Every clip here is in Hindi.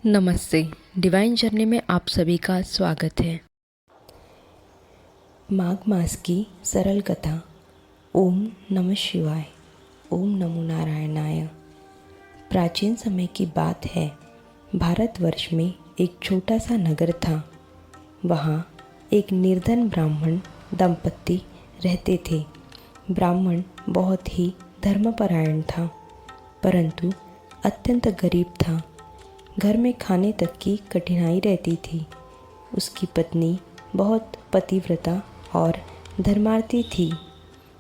नमस्ते। डिवाइन जर्नी में आप सभी का स्वागत है। माघ मास की सरल कथा। ओम नमः शिवाय। ओम नमो नारायणाय। प्राचीन समय की बात है। भारतवर्ष में एक छोटा सा नगर था। वहाँ एक निर्धन ब्राह्मण दंपत्ति रहते थे। ब्राह्मण बहुत ही धर्मपरायण था, परंतु अत्यंत गरीब था। घर में खाने तक की कठिनाई रहती थी। उसकी पत्नी बहुत पतिव्रता और धर्मार्थी थी।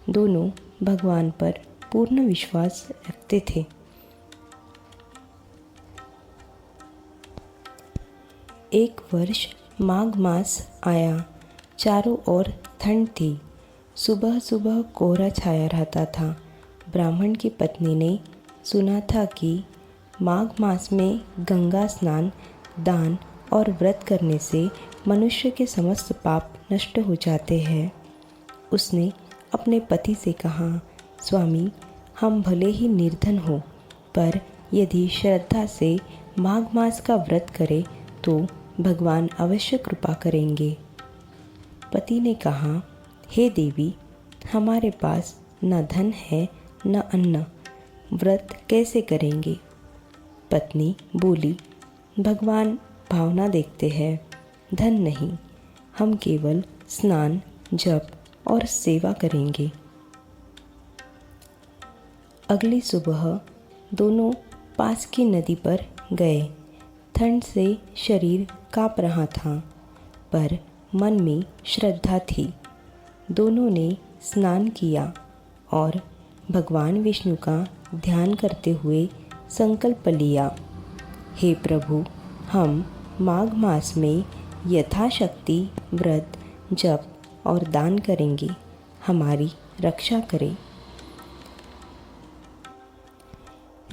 दोनों भगवान पर पूर्ण विश्वास रखते थे। एक वर्ष माघ मास आया। चारों ओर ठंड थी। सुबह सुबह कोहरा छाया रहता था। ब्राह्मण की पत्नी ने सुना था कि माघ मास में गंगा स्नान, दान और व्रत करने से मनुष्य के समस्त पाप नष्ट हो जाते हैं। उसने अपने पति से कहा, स्वामी, हम भले ही निर्धन हो, पर यदि श्रद्धा से माघ मास का व्रत करें तो भगवान अवश्य कृपा करेंगे। पति ने कहा, हे देवी, हमारे पास न धन है न अन्न, व्रत कैसे करेंगे? पत्नी बोली, भगवान भावना देखते हैं, धन नहीं। हम केवल स्नान, जप और सेवा करेंगे। अगली सुबह दोनों पास की नदी पर गए। ठंड से शरीर काँप रहा था, पर मन में श्रद्धा थी। दोनों ने स्नान किया और भगवान विष्णु का ध्यान करते हुए संकल्प लिया, हे प्रभु, हम माघ मास में यथाशक्ति व्रत, जप और दान करेंगे। हमारी रक्षा करें।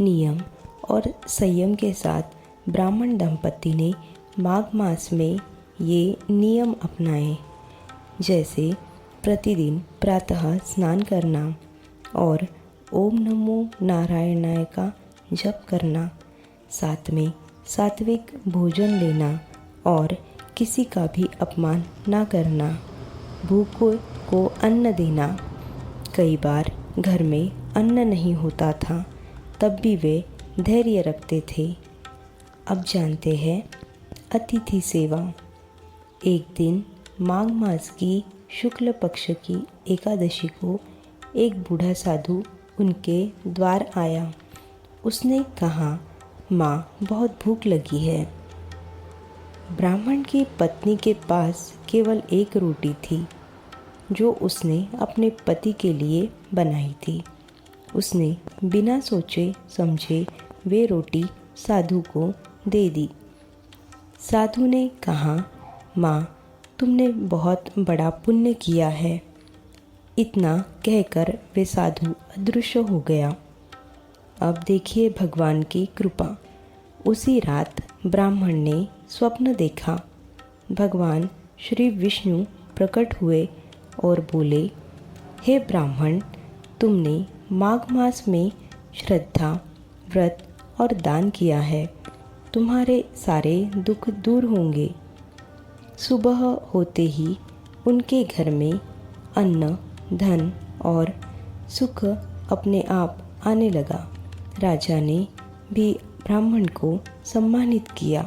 नियम और संयम के साथ ब्राह्मण दंपति ने माघ मास में ये नियम अपनाए, जैसे प्रतिदिन प्रातः स्नान करना और ओम नमो नारायणाय का जप करना, साथ में सात्विक भोजन लेना और किसी का भी अपमान न करना, भूखों को अन्न देना। कई बार घर में अन्न नहीं होता था, तब भी वे धैर्य रखते थे। अब जानते हैं अतिथि सेवा। एक दिन माघ मास की शुक्ल पक्ष की एकादशी को एक बूढ़ा साधु उनके द्वार आया। उसने कहा, माँ, बहुत भूख लगी है। ब्राह्मण की पत्नी के पास केवल एक रोटी थी, जो उसने अपने पति के लिए बनाई थी। उसने बिना सोचे समझे वे रोटी साधु को दे दी। साधु ने कहा, माँ, तुमने बहुत बड़ा पुण्य किया है। इतना कहकर वे साधु अदृश्य हो गया। अब देखिए भगवान की कृपा। उसी रात ब्राह्मण ने स्वप्न देखा। भगवान श्री विष्णु प्रकट हुए और बोले, हे ब्राह्मण, तुमने माघ मास में श्रद्धा, व्रत और दान किया है। तुम्हारे सारे दुख दूर होंगे। सुबह होते ही उनके घर में अन्न, धन और सुख अपने आप आने लगा। राजा ने भी ब्राह्मण को सम्मानित किया।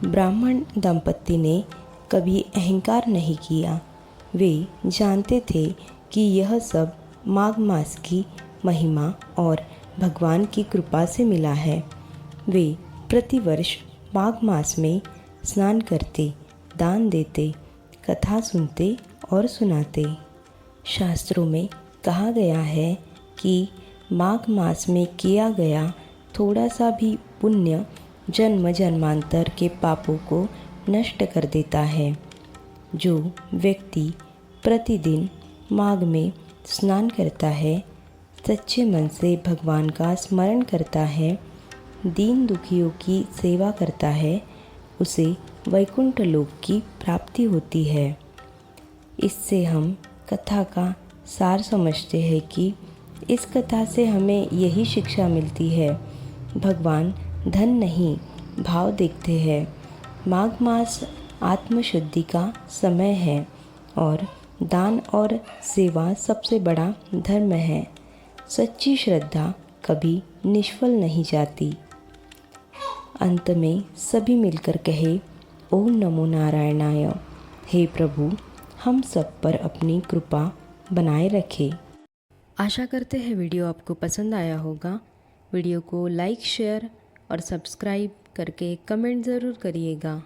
ब्राह्मण दंपत्ति ने कभी अहंकार नहीं किया। वे जानते थे कि यह सब माघ मास की महिमा और भगवान की कृपा से मिला है। वे प्रतिवर्ष माघ मास में स्नान करते, दान देते, कथा सुनते और सुनाते। शास्त्रों में कहा गया है कि माघ मास में किया गया थोड़ा सा भी पुण्य जन्म जन्मांतर के पापों को नष्ट कर देता है। जो व्यक्ति प्रतिदिन माघ में स्नान करता है, सच्चे मन से भगवान का स्मरण करता है, दीन दुखियों की सेवा करता है, उसे वैकुंठ लोक की प्राप्ति होती है। इससे हम कथा का सार समझते हैं कि इस कथा से हमें यही शिक्षा मिलती है भगवान धन नहीं भाव देखते हैं। माघ मास आत्मशुद्धि का समय है और दान और सेवा सबसे बड़ा धर्म है। सच्ची श्रद्धा कभी निष्फल नहीं जाती। अंत में सभी मिलकर कहे, ओम नमो नारायणाय। हे प्रभु, हम सब पर अपनी कृपा बनाए रखे। आशा करते हैं वीडियो आपको पसंद आया होगा। वीडियो को लाइक, शेयर और सब्सक्राइब करके कमेंट ज़रूर करिएगा।